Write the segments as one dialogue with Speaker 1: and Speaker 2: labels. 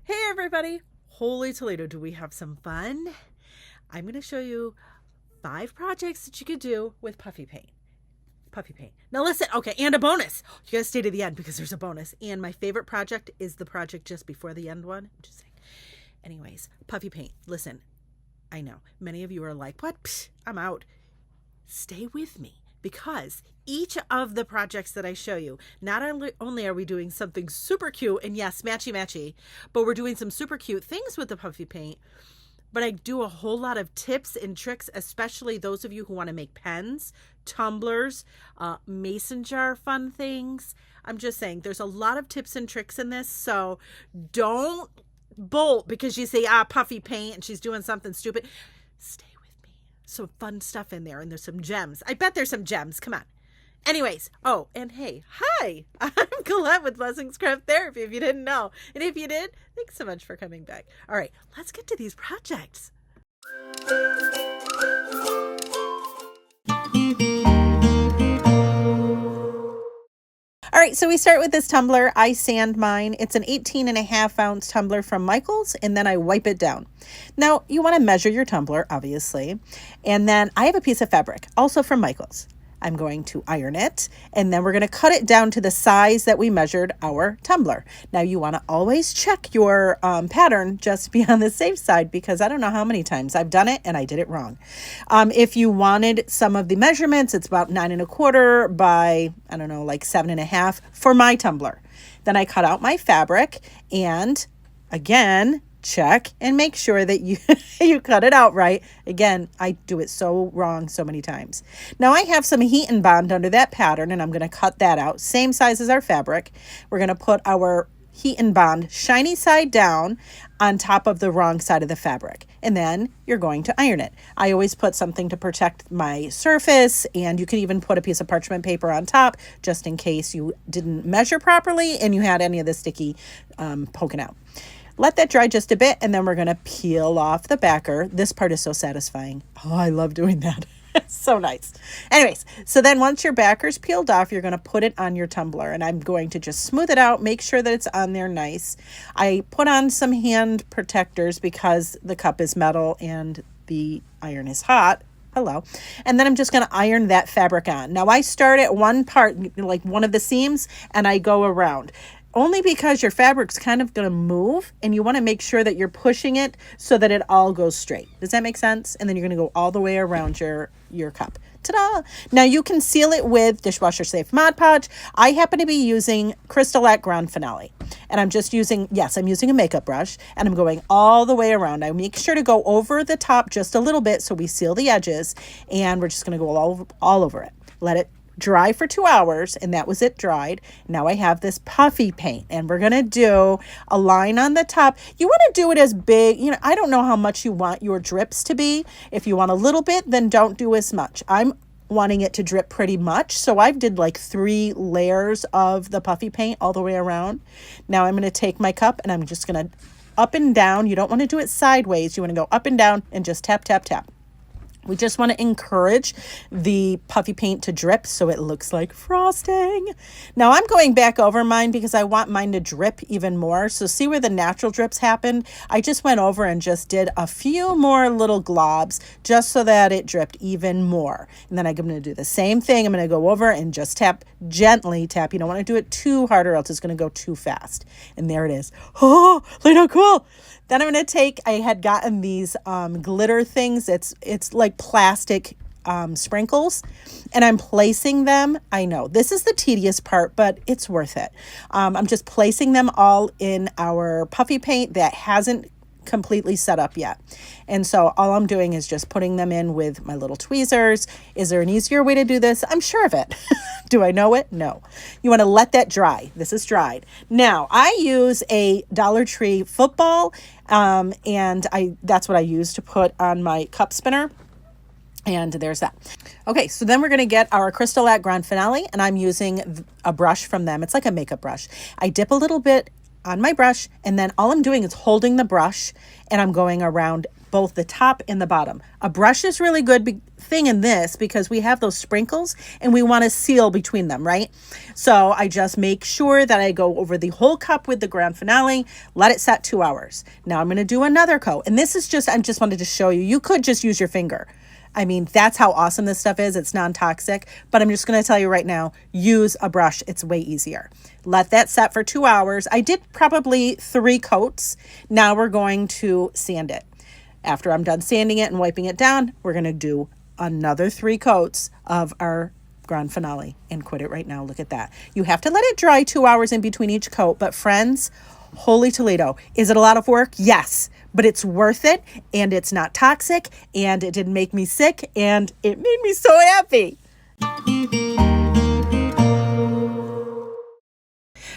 Speaker 1: Hey everybody! Holy Toledo, do we have some fun? I'm going to show you 5 projects that you could do with puffy paint. Puffy paint. Now listen, okay, and a bonus. You gotta stay to the end because there's a bonus. And my favorite project is the project just before the end one. I'm just saying. Anyways, puffy paint. Listen, I know many of you are like, what? Psh, I'm out. Stay with me because each of the projects that I show you, not only are we doing something super cute and yes, matchy, but we're doing some super cute things with the puffy paint. But I do a whole lot of tips and tricks, especially those of you who want to make pens, tumblers, mason jar fun things. I'm just saying there's a lot of tips and tricks in this. So don't bolt because you say, puffy paint and she's doing something stupid. Stay with me. Some fun stuff in there and there's some gems. I bet there's some gems. Come on. Anyways, oh, and hey, hi, I'm Colette with Blessings Craft Therapy, if you didn't know. And if you did, thanks so much for coming back. All right, let's get to these projects. All right, so we start with this tumbler. I sand mine. It's an 18.5-ounce tumbler from Michael's, and then I wipe it down. Now, you want to measure your tumbler, obviously. And then I have a piece of fabric, also from Michael's. I'm going to iron it, and then we're going to cut it down to the size that we measured our tumbler. Now, you want to always check your pattern just to be on the safe side because I don't know how many times I've done it and I did it wrong. If you wanted some of the measurements, it's about 9.25 by, I don't know, like 7.5 for my tumbler. Then I cut out my fabric and again, check and make sure that you you cut it out right. Again, I do it so wrong so many times. Now I have some heat and bond under that pattern and I'm going to cut that out. Same size as our fabric. We're going to put our heat and bond shiny side down on top of the wrong side of the fabric. And then you're going to iron it. I always put something to protect my surface, and you can even put a piece of parchment paper on top just in case you didn't measure properly and you had any of the sticky poking out. Let that dry just a bit, and then we're going to peel off the backer. This part is so satisfying. Oh, I love doing that. It's so nice. Anyways, so then once your backer's peeled off, you're going to put it on your tumbler, and I'm going to just smooth it out, make sure that it's on there nice. I put on some hand protectors because the cup is metal and the iron is hot. Hello. And then I'm just going to iron that fabric on. Now, I start at one part, like one of the seams, and I go around. Only because your fabric's kind of going to move and you want to make sure that you're pushing it so that it all goes straight. Does that make sense? And then you're going to go all the way around your cup. Ta-da! Now you can seal it with dishwasher safe Mod Podge. I happen to be using Crystal Grand Finale. And I'm just using, yes, I'm using a makeup brush and I'm going all the way around. I make sure to go over the top just a little bit so we seal the edges, and we're just going to go all over it. Let it dry for 2 hours, and that was it dried. Now I have this puffy paint, and we're going to do a line on the top. You want to do it as big, I don't know how much you want your drips to be. If you want a little bit, then don't do as much. I'm wanting it to drip pretty much, so I've did like 3 layers of the puffy paint all the way around. Now I'm going to take my cup, and I'm just going to up and down. You don't want to do it sideways. You want to go up and down and just tap, tap, tap. We just want to encourage the puffy paint to drip so it looks like frosting. Now I'm going back over mine because I want mine to drip even more. So see where the natural drips happened? I just went over and just did a few more little globs just so that it dripped even more. And then I'm going to do the same thing. I'm going to go over and just tap, gently tap. You don't want to do it too hard or else it's going to go too fast. And there it is. Oh, look how cool. Then I'm going to take, I had gotten these glitter things. It's like plastic sprinkles, and I'm placing them. I know this is the tedious part, but it's worth it. I'm just placing them all in our puffy paint that hasn't completely set up yet. And so all I'm doing is just putting them in with my little tweezers. Is there an easier way to do this? I'm sure of it. Do I know it? No. You want to let that dry. This is dried. Now I use a Dollar Tree football, and that's what I use to put on my cup spinner. And there's that. Okay, so then we're going to get our Crystal Grand Finale, and I'm using a brush from them. It's like a makeup brush. I dip a little bit on my brush, and then all I'm doing is holding the brush, and I'm going around both the top and the bottom. A brush is really good thing in this because we have those sprinkles and we want to seal between them, right? So I just make sure that I go over the whole cup with the grand finale, let it set 2 hours. Now I'm going to do another coat. And this is just, I just wanted to show you, you could just use your finger. I mean, that's how awesome this stuff is. It's non-toxic, but I'm just going to tell you right now, use a brush. It's way easier. Let that set for 2 hours. I did probably 3 coats. Now we're going to sand it. After I'm done sanding it and wiping it down, we're going to do another 3 coats of our grand finale and quit it right now. Look at that. You have to let it dry 2 hours in between each coat, but friends, holy Toledo. Is it a lot of work? Yes, but it's worth it, and it's not toxic, and it didn't make me sick, and it made me so happy.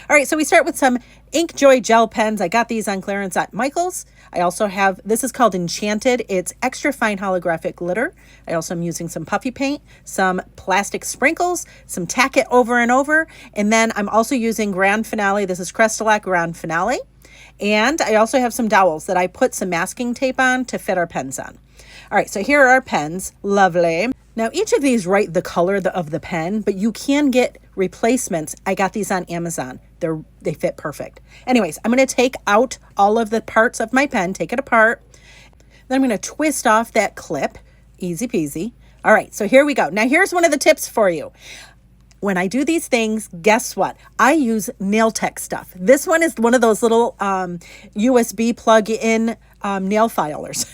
Speaker 1: All right, so we start with some Ink Joy gel pens. I got these on clearance at Michael's. I also have, this is called Enchanted. It's extra fine holographic glitter. I also am using some Puffy paint, some plastic sprinkles, some Tack-it over and over. And then I'm also using Grand Finale. This is Crystalac Grand Finale. And I also have some dowels that I put some masking tape on to fit our pens on. All right, so here are our pens. Lovely. Now, each of these write the color of the pen, but you can get replacements. I got these on Amazon. They fit perfect. Anyways, I'm going to take out all of the parts of my pen, take it apart. Then I'm going to twist off that clip. Easy peasy. All right, so here we go. Now, here's one of the tips for you. When I do these things, guess what? I use nail tech stuff. This one is one of those little USB plug-in nail filers.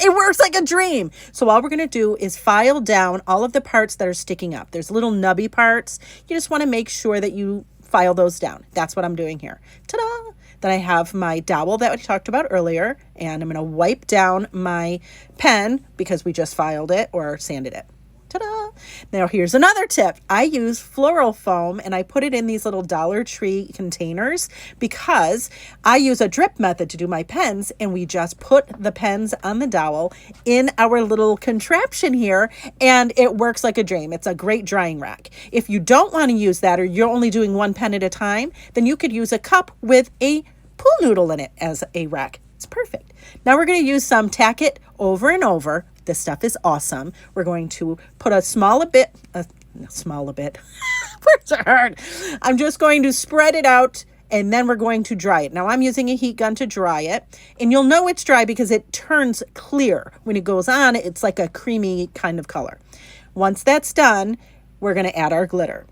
Speaker 1: It works like a dream. So all we're going to do is file down all of the parts that are sticking up. There's little nubby parts. You just want to make sure that you file those down. That's what I'm doing here. Ta-da! Then I have my dowel that we talked about earlier, and I'm going to wipe down my pen because we just filed it or sanded it. Ta-da! Now here's another tip. I use floral foam and I put it in these little Dollar Tree containers because I use a drip method to do my pens, and we just put the pens on the dowel in our little contraption here, and it works like a dream. It's a great drying rack. If you don't want to use that, or you're only doing one pen at a time, then you could use a cup with a pool noodle in it as a rack. It's perfect. Now we're going to use some Tack-it over and over. This stuff is awesome. We're going to put a small bit. Words are hard. I'm just going to spread it out, and then we're going to dry it. Now I'm using a heat gun to dry it, and you'll know it's dry because it turns clear. When it goes on, it's like a creamy kind of color. Once that's done, we're going to add our glitter.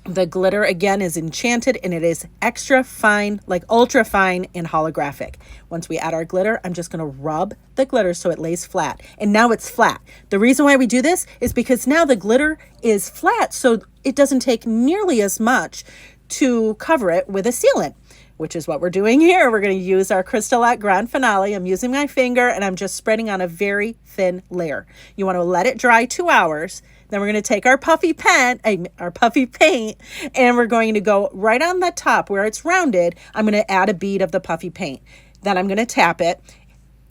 Speaker 1: The glitter, again, is Enchanted, and it is extra fine, like ultra fine and holographic. Once we add our glitter, I'm just going to rub the glitter so it lays flat. And now it's flat. The reason why we do this is because now the glitter is flat, so it doesn't take nearly as much to cover it with a sealant, which is what we're doing here. We're going to use our Crystalac Grand Finale. I'm using my finger, and I'm just spreading on a very thin layer. You want to let it dry 2 hours. Then we're going to take our puffy paint, and we're going to go right on the top where it's rounded. I'm going to add a bead of the puffy paint. Then I'm going to tap it.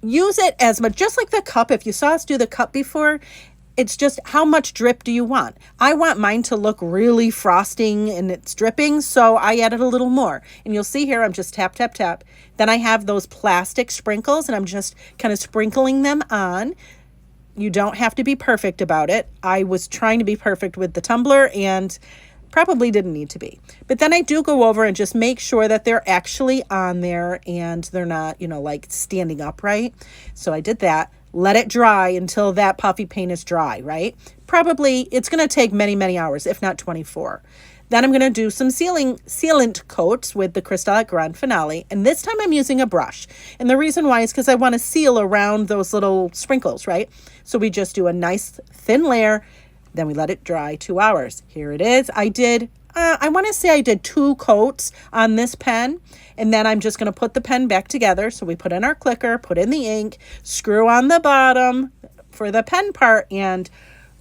Speaker 1: Use it as much, just like the cup. If you saw us do the cup before, it's just how much drip do you want? I want mine to look really frosting and it's dripping, so I added a little more. And you'll see here, I'm just tap, tap, tap. Then I have those plastic sprinkles, and I'm just kind of sprinkling them on. You don't have to be perfect about it. I was trying to be perfect with the tumbler and probably didn't need to be. But then I do go over and just make sure that they're actually on there and they're not, like standing upright. So I did that. Let it dry until that puffy paint is dry, right? Probably it's going to take many, many hours, if not 24. Then I'm going to do some sealant coats with the Crystalac Grand Finale. And this time I'm using a brush. And the reason why is because I want to seal around those little sprinkles, right? So we just do a nice thin layer. Then we let it dry 2 hours. Here it is. I want to say I did 2 coats on this pen. And then I'm just going to put the pen back together. So we put in our clicker, put in the ink, screw on the bottom for the pen part, and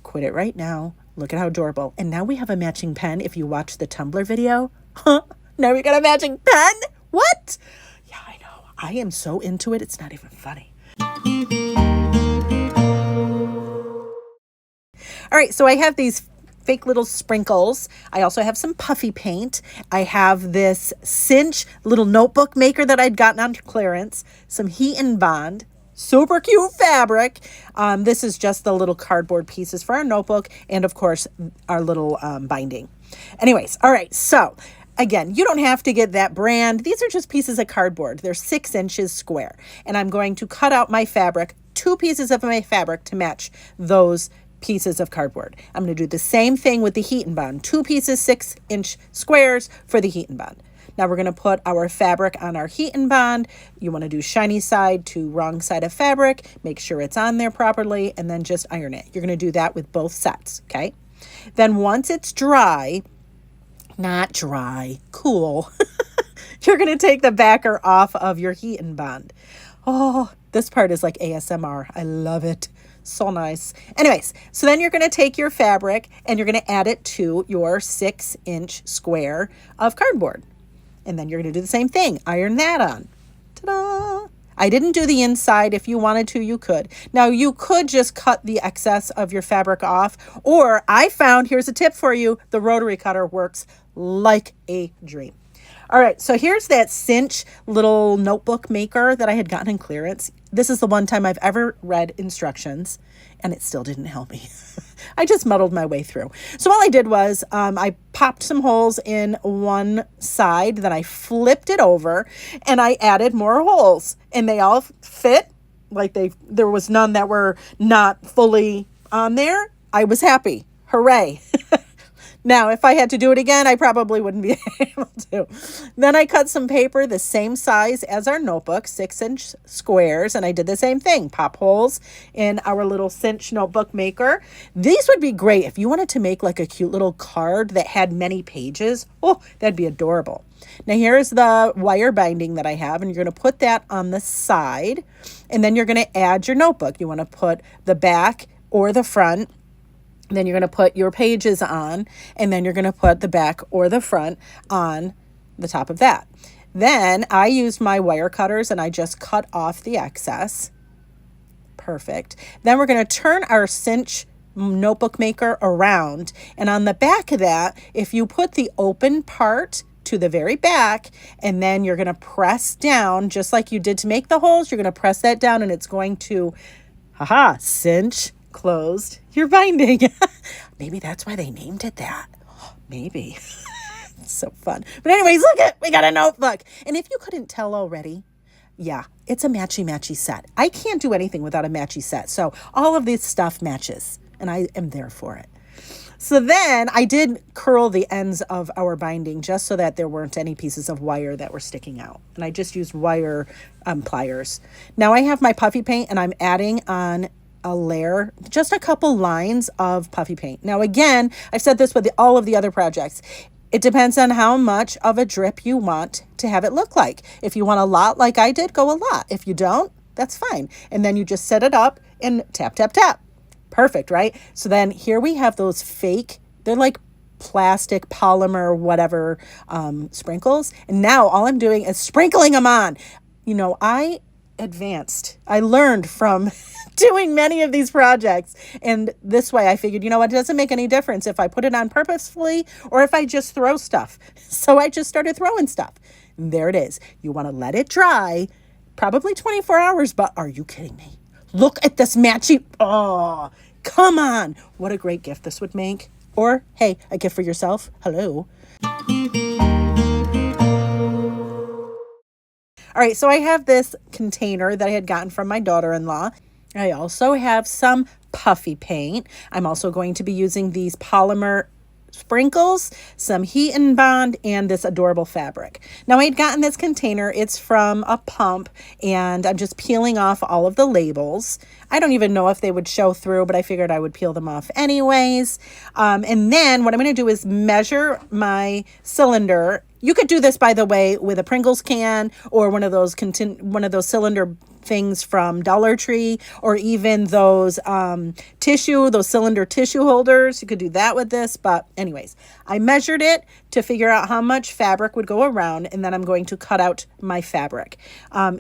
Speaker 1: quit it right now. Look at how adorable. And now we have a matching pen. If you watch the tumbler video, now we got a matching pen. What? Yeah, I know. I am so into it. It's not even funny. All right, so I have these fake little sprinkles. I also have some puffy paint. I have this Cinch little notebook maker that I'd gotten on clearance, some heat and bond, super cute fabric. This is just the little cardboard pieces for our notebook and, of course, our little binding. Anyways, all right, so again, you don't have to get that brand. These are just pieces of cardboard. They're 6 inches square. And I'm going to cut out my fabric, 2 pieces of my fabric to match those pieces of cardboard. I'm going to do the same thing with the heat and bond. 2 pieces, 6-inch squares for the heat and bond. Now we're going to put our fabric on our heat and bond. You want to do shiny side to wrong side of fabric. Make sure it's on there properly and then just iron it. You're going to do that with both sets, okay? Then once it's dry, not dry, cool, you're going to take the backer off of your heat and bond. Oh, this part is like ASMR. I love it. So nice. Anyways, so then you're going to take your fabric and you're going to add it to your 6-inch square of cardboard. And then you're going to do the same thing. Iron that on. Ta-da! I didn't do the inside. If you wanted to, you could. Now, you could just cut the excess of your fabric off. Or I found, here's a tip for you, the rotary cutter works like a dream. All right, so here's that Cinch little notebook maker that I had gotten in clearance. This is the one time I've ever read instructions, and it still didn't help me. I just muddled my way through. So all I did was I popped some holes in one side, then I flipped it over, and I added more holes, and they all fit. Like there was none that were not fully on there. I was happy. Hooray. Now, if I had to do it again, I probably wouldn't be able to. Then I cut some paper the same size as our notebook, 6-inch squares, and I did the same thing. Pop holes in our little Cinch notebook maker. These would be great if you wanted to make like a cute little card that had many pages. Oh, that'd be adorable. Now, here's the wire binding that I have, and you're going to put that on the side, and then you're going to add your notebook. You want to put the back or the front. Then you're going to put your pages on, and then you're going to put the back or the front on the top of that. Then I used my wire cutters and I just cut off the excess. Perfect. Then we're going to turn our Cinch notebook maker around, and on the back of that, if you put the open part to the very back, and then you're going to press down just like you did to make the holes, you're going to press that down and it's going to, cinch closed your binding. Maybe that's why they named it that. Maybe. It's so fun. But anyways, look at, we got a notebook. And if you couldn't tell already, yeah, it's a matchy set. I can't do anything without a matchy set. So all of this stuff matches and I am there for it. So then I did curl the ends of our binding just so that there weren't any pieces of wire that were sticking out. And I just used wire pliers. Now I have my puffy paint and I'm adding on a layer, just a couple lines of puffy paint. Now, again, I've said this with all of the other projects. It depends on how much of a drip you want to have it look like. If you want a lot like I did, go a lot. If you don't, that's fine. And then you just set it up and tap, tap, tap. Perfect, right? So then here we have those fake, they're like plastic, polymer, whatever, sprinkles. And now all I'm doing is sprinkling them on. You know, I learned from doing many of these projects. And this way I figured, you know what, it doesn't make any difference if I put it on purposefully or if I just throw stuff. So I just started throwing stuff. And there it is. You want to let it dry, probably 24 hours, but are you kidding me? Look at this matchy. Oh, come on. What a great gift this would make. Or, hey, a gift for yourself. Hello. All right, so I have this container that I had gotten from my daughter-in-law. I also have some puffy paint. I'm also going to be using these polymer sprinkles, some heat and bond, and this adorable fabric. Now I had gotten this container. It's from a pump, and I'm just peeling off all of the labels. I don't even know if they would show through, but I figured I would peel them off anyways. And then what I'm going to do is measure my cylinder. You could do this, by the way, with a Pringles can or one of those cylinder things from Dollar Tree, or even those those cylinder tissue holders. You could do that with this. But anyways, I measured it to figure out how much fabric would go around, and then I'm going to cut out my fabric.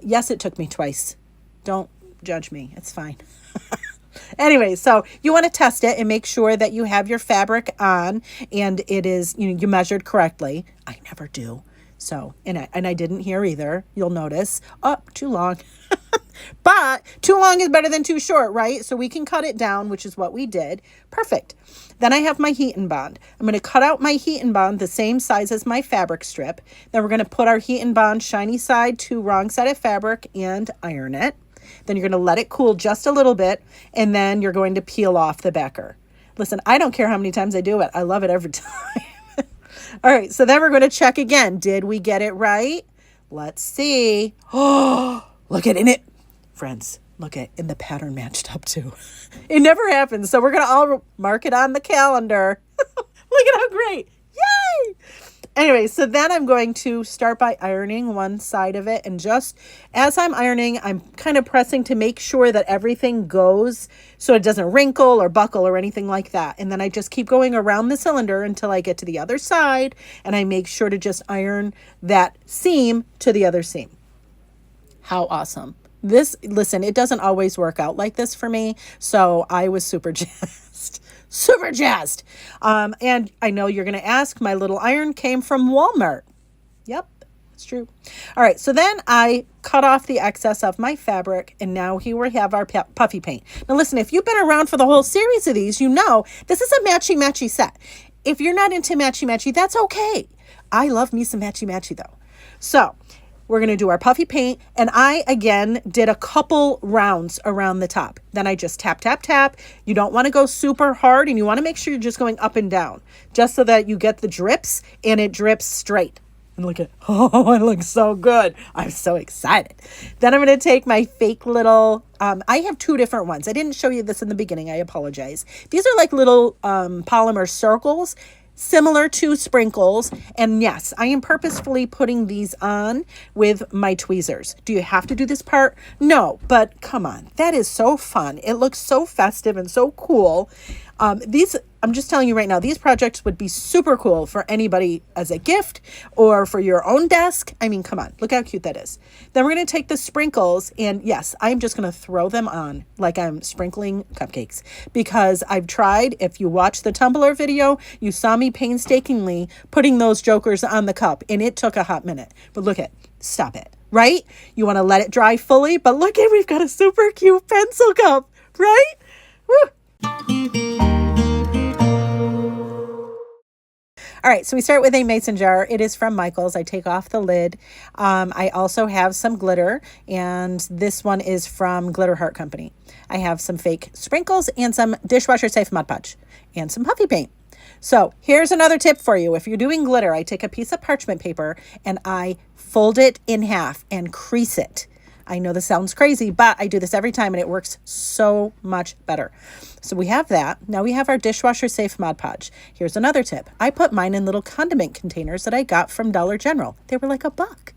Speaker 1: Yes, it took me twice. Don't judge me. It's fine. Anyway, so you want to test it and make sure that you have your fabric on and it is, you measured correctly. I never do. So, and I didn't here either. You'll notice. Oh, too long. But too long is better than too short, right? So we can cut it down, which is what we did. Perfect. Then I have my heat and bond. I'm going to cut out my heat and bond the same size as my fabric strip. Then we're going to put our heat and bond shiny side to wrong side of fabric and iron it. Then you're going to let it cool just a little bit, and then you're going to peel off the backer. Listen, I don't care how many times I do it. I love it every time. All right, so then we're going to check again. Did we get it right? Let's see. Oh, look at it. Friends, look at, and the pattern matched up too. It never happens. So we're going to all mark it on the calendar. Look at how great. Yay! Anyway, so then I'm going to start by ironing one side of it. And just as I'm ironing, I'm kind of pressing to make sure that everything goes so it doesn't wrinkle or buckle or anything like that. And then I just keep going around the cylinder until I get to the other side. And I make sure to just iron that seam to the other seam. How awesome. Listen, it doesn't always work out like this for me. So I was super jazzed. Super jazzed. And I know you're going to ask, my little iron came from Walmart. Yep, it's true. All right, so then I cut off the excess of my fabric, and now here we have our puffy paint. Now listen, if you've been around for the whole series of these, you know this is a matchy-matchy set. If you're not into matchy-matchy, that's okay. I love me some matchy-matchy though. So we're going to do our puffy paint, and I, again, did a couple rounds around the top. Then I just tap, tap, tap. You don't want to go super hard, and you want to make sure you're just going up and down, just so that you get the drips, and it drips straight. And look at, oh, it looks so good. I'm so excited. Then I'm going to take my fake little, I have two different ones. I didn't show you this in the beginning. I apologize. These are like little polymer circles, similar to sprinkles. And yes, I am purposefully putting these on with my tweezers. Do you have to do this part? No, but come on. That is so fun. It looks so festive and so cool. I'm just telling you right now, these projects would be super cool for anybody as a gift or for your own desk. I mean, come on, look how cute that is. Then we're going to take the sprinkles, and yes, I'm just going to throw them on like I'm sprinkling cupcakes, because I've tried. If you watch the tumbler video, you saw me painstakingly putting those jokers on the cup, and it took a hot minute. But look at, stop it, right? You want to let it dry fully, but look at, we've got a super cute pencil cup, right? Woo! All right, so we start with a mason jar. It is from Michael's. I take off the lid. I also have some glitter, and this one is from Glitter Heart Company. I have some fake sprinkles and some dishwasher safe Mod Podge and some puffy paint. So here's another tip for you. If you're doing glitter, I take a piece of parchment paper and I fold it in half and crease it. I know this sounds crazy, but I do this every time and it works so much better. So we have that. Now we have our dishwasher safe Mod Podge. Here's another tip. I put mine in little condiment containers that I got from Dollar General. They were like $1.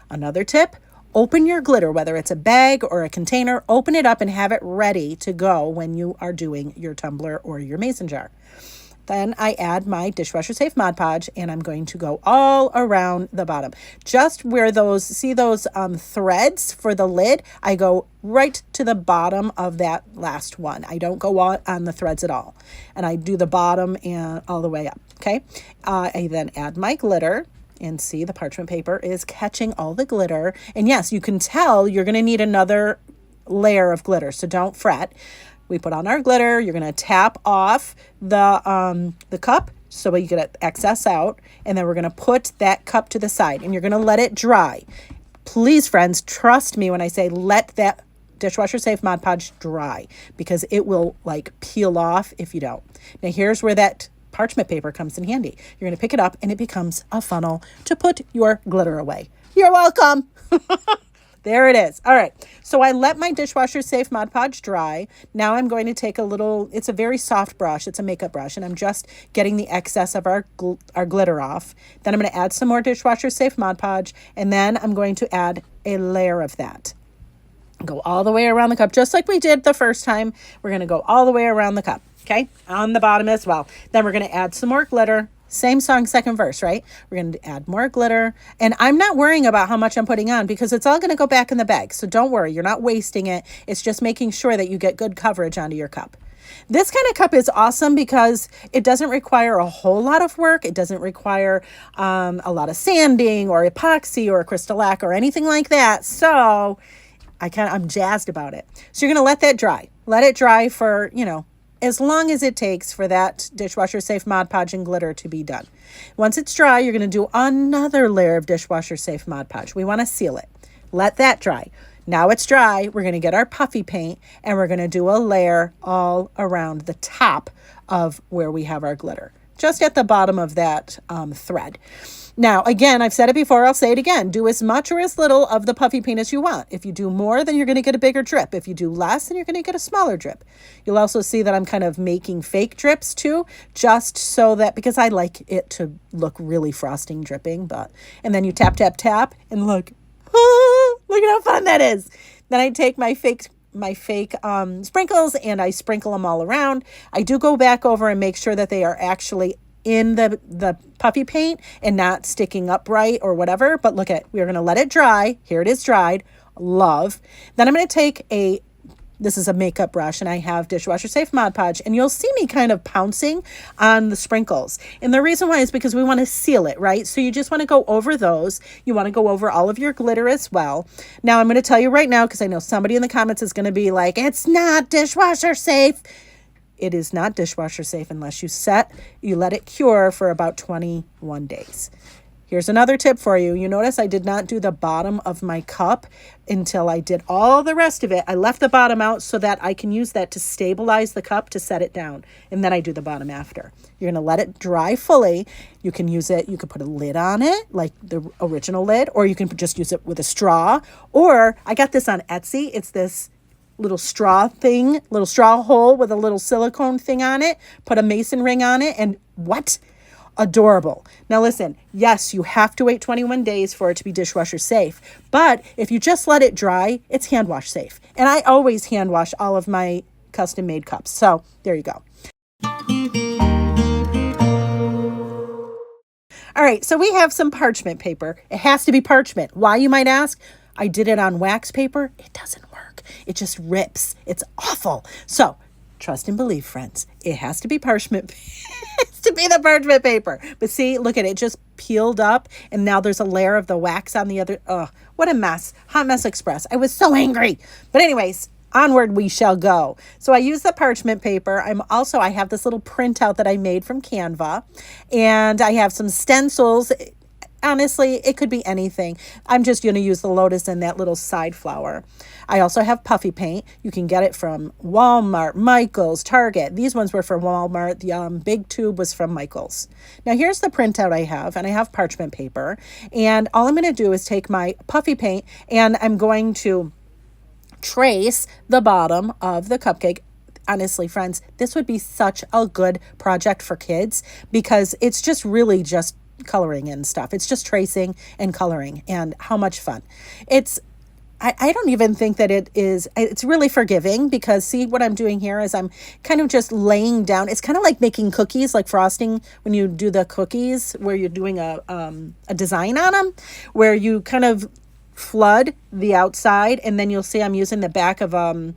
Speaker 1: Another tip, open your glitter, whether it's a bag or a container, open it up and have it ready to go when you are doing your tumbler or your mason jar. Then I add my dishwasher safe Mod Podge, and I'm going to go all around the bottom. Just where those, see those threads for the lid? I go right to the bottom of that last one. I don't go on the threads at all. And I do the bottom and all the way up, okay? I then add my glitter. And see, the parchment paper is catching all the glitter. And yes, you can tell you're going to need another layer of glitter, so don't fret. We put on our glitter. You're going to tap off the cup so you get excess out. And then we're going to put that cup to the side and you're going to let it dry. Please, friends, trust me when I say let that dishwasher safe Mod Podge dry, because it will like peel off if you don't. Now here's where that parchment paper comes in handy. You're going to pick it up and it becomes a funnel to put your glitter away. You're welcome. There it is. All right. So I let my dishwasher safe Mod Podge dry. Now I'm going to take a little, it's a very soft brush. It's a makeup brush. And I'm just getting the excess of our glitter off. Then I'm going to add some more dishwasher safe Mod Podge. And then I'm going to add a layer of that. Go all the way around the cup, just like we did the first time. We're going to go all the way around the cup. Okay. On the bottom as well. Then we're going to add some more glitter. Same song, second verse, right? We're going to add more glitter. And I'm not worrying about how much I'm putting on because it's all going to go back in the bag. So don't worry. You're not wasting it. It's just making sure that you get good coverage onto your cup. This kind of cup is awesome because it doesn't require a whole lot of work. It doesn't require a lot of sanding or epoxy or crystal lac or anything like that. So I'm jazzed about it. So you're going to let that dry. Let it dry for, as long as it takes for that dishwasher safe Mod Podge and glitter to be done. Once it's dry, you're going to do another layer of dishwasher safe Mod Podge. We want to seal it. Let that dry. Now it's dry. We're going to get our puffy paint and we're going to do a layer all around the top of where we have our glitter, just at the bottom of that thread. Now, again, I've said it before, I'll say it again. Do as much or as little of the puffy paint as you want. If you do more, then you're going to get a bigger drip. If you do less, then you're going to get a smaller drip. You'll also see that I'm kind of making fake drips too, just so that, because I like it to look really frosting dripping, and then you tap, tap, tap, and look at how fun that is. Then I take my fake sprinkles and I sprinkle them all around. I do go back over and make sure that they are actually in the puffy paint and not sticking upright or whatever. But we're going to let it dry. Here it is dried. Love. Then I'm going to take this is a makeup brush and I have dishwasher safe Mod Podge, and you'll see me kind of pouncing on the sprinkles. And the reason why is because we want to seal it, right? So you just want to go over those. You want to go over all of your glitter as well. Now I'm going to tell you right now, because I know somebody in the comments is going to be like, it's not dishwasher safe. It is not dishwasher safe unless you let it cure for about 21 days. Here's another tip for you. You notice I did not do the bottom of my cup until I did all the rest of it. I left the bottom out so that I can use that to stabilize the cup to set it down. And then I do the bottom after. You're going to let it dry fully. You can use it. You could put a lid on it, like the original lid, or you can just use it with a straw. Or I got this on Etsy. It's this little straw hole with a little silicone thing on it. Put a mason ring on it, and what? Adorable. Now listen, yes, you have to wait 21 days for it to be dishwasher safe, but if you just let it dry, it's hand wash safe. And I always hand wash all of my custom made cups. So there you go. All right, so we have some parchment paper. It has to be parchment. Why, you might ask? I did it on wax paper. It doesn't work. It just rips. It's awful. So trust and believe, friends. It has to be parchment. It has to be the parchment paper. But see, look at it. Just peeled up. And now there's a layer of the wax on the other. Oh, what a mess. Hot Mess Express. I was so angry. But anyways, onward we shall go. So I use the parchment paper. I have this little printout that I made from Canva. And I have some stencils. Honestly, it could be anything. I'm just going to use the lotus and that little side flower. I also have puffy paint. You can get it from Walmart, Michael's, Target. These ones were from Walmart. The big tube was from Michael's. Now here's the printout I have, and I have parchment paper. And all I'm going to do is take my puffy paint and I'm going to trace the bottom of the cupcake. Honestly, friends, this would be such a good project for kids because it's just really just coloring and stuff. It's just tracing and coloring, and how much fun. I don't even think that it's really forgiving because see what I'm doing here is I'm kind of just laying down. It's kind of like making cookies, like frosting when you do the cookies where you're doing a design on them, where you kind of flood the outside, and then you'll see I'm using the back of a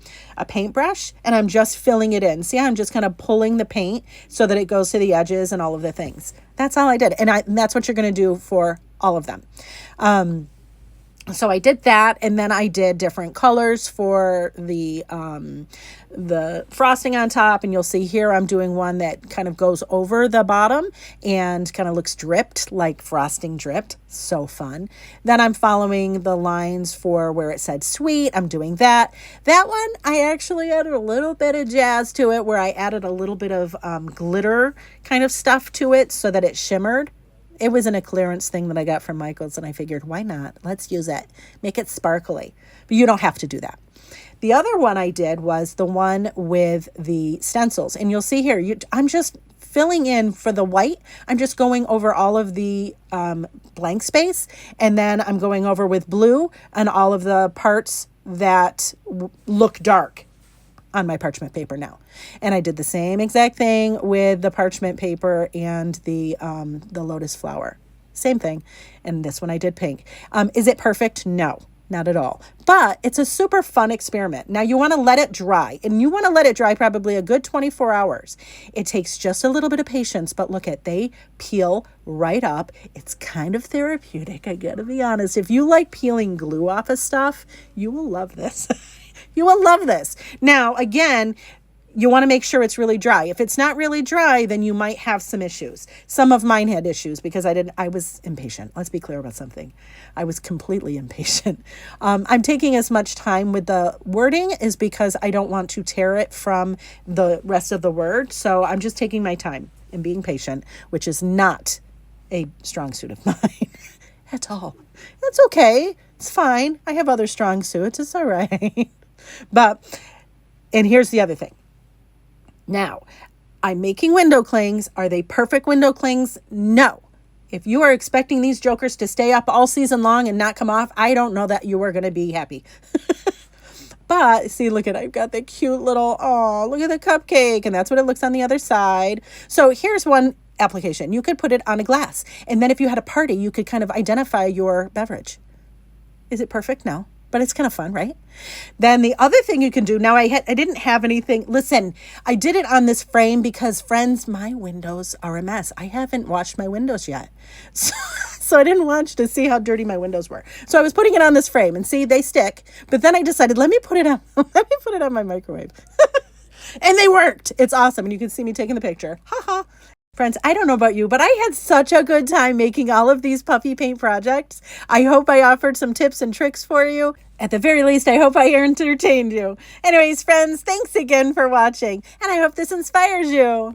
Speaker 1: paintbrush and I'm just filling it in. See, I'm just kind of pulling the paint so that it goes to the edges and all of the things. That's all I did. And that's what you're going to do for all of them. So I did that, and then I did different colors for the frosting on top, and you'll see here I'm doing one that kind of goes over the bottom and kind of looks dripped, like frosting dripped. So fun. Then I'm following the lines for where it said sweet. I'm doing that. That one, I actually added a little bit of jazz to it, where I added a little bit of glitter kind of stuff to it so that it shimmered. It was in a clearance thing that I got from Michael's, and I figured, why not? Let's use it. Make it sparkly. But you don't have to do that. The other one I did was the one with the stencils. And you'll see here, I'm just filling in for the white. I'm just going over all of the blank space. And then I'm going over with blue on all of the parts that look dark on my parchment paper now. And I did the same exact thing with the parchment paper and the lotus flower. Same thing. And this one I did pink. Is it perfect? No, not at all. But it's a super fun experiment. Now you want to let it dry, and you want to let it dry probably a good 24 hours. It takes just a little bit of patience, but look at, they peel right up. It's kind of therapeutic, I gotta be honest. If you like peeling glue off of stuff, you will love this. You will love this. Now, again, you want to make sure it's really dry. If it's not really dry, then you might have some issues. Some of mine had issues because I was impatient. Let's be clear about something. I was completely impatient. I'm taking as much time with the wording is because I don't want to tear it from the rest of the word. So I'm just taking my time and being patient, which is not a strong suit of mine at all. That's okay. It's fine. I have other strong suits. It's all right. And here's the other thing. Now, I'm making window clings. Are they perfect window clings? No. If you are expecting these jokers to stay up all season long and not come off, I don't know that you are going to be happy. But see, look at, I've got the cute little, oh, look at the cupcake. And that's what it looks on the other side. So here's one application. You could put it on a glass. And then if you had a party, you could kind of identify your beverage. Is it perfect? No. But it's kind of fun, right? Then the other thing you can do, now I didn't have anything. Listen, I did it on this frame because, friends, my windows are a mess. I haven't washed my windows yet. So I didn't watch to see how dirty my windows were. So I was putting it on this frame and see, they stick. But then I decided, let me put it on my microwave. And they worked. It's awesome. And you can see me taking the picture. Ha ha. Friends, I don't know about you, but I had such a good time making all of these puffy paint projects. I hope I offered some tips and tricks for you. At the very least, I hope I entertained you. Anyways, friends, thanks again for watching, and I hope this inspires you.